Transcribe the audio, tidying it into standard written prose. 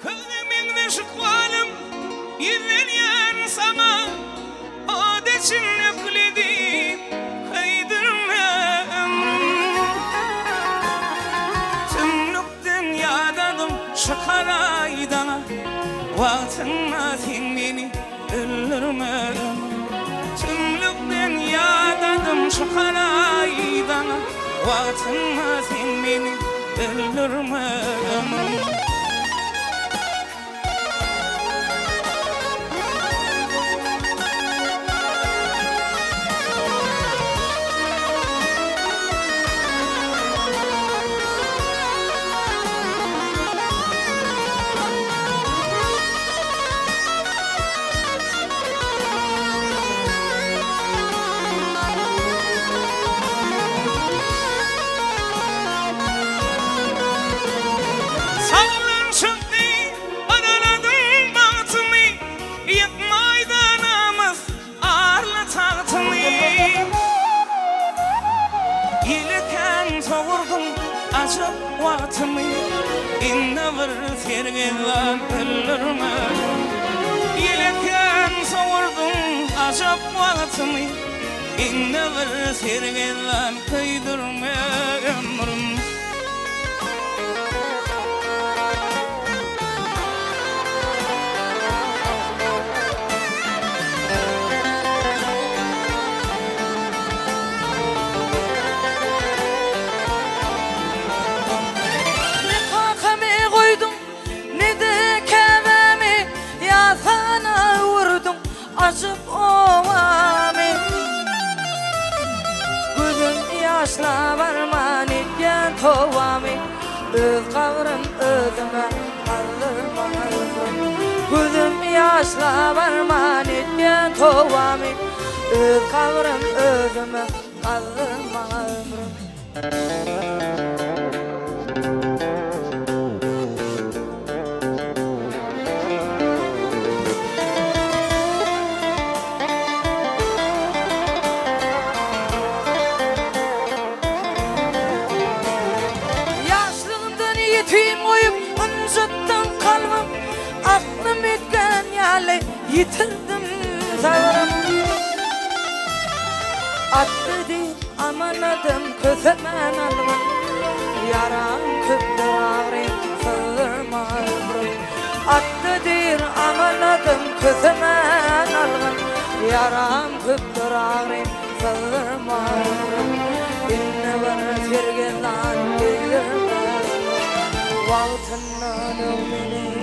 Kılımın şıkvalım yüzden sana adetin nökledi kaydırma ömrüm tümlük dünyadadım şakaraydana vaatınla sen beni öldürme tümlük dünyadadım şakaraydana vaatınla sen beni öldürme Acap vaatımı inne bir sergelan ölürme Yeleken savurdum acap vaatımı inne bir sergelan kıydırma ömrüm Acıp ovami Gözüm yaşla varman etken tovami Öz kavrım özüme kaldırma Gözüm yaşla varman etken tovami Öz kavrım özüme kaldırma ömrüm Aklım etken yerle yitirdim zavrım Attı değil amanadım közemen alman Yaram köptür ağrım sığırma ömrüm Attı değil amanadım közemen alman Yaram köptür ağrım sığırma ömrüm İnne bana sergelan değirme Vaatından ömrüm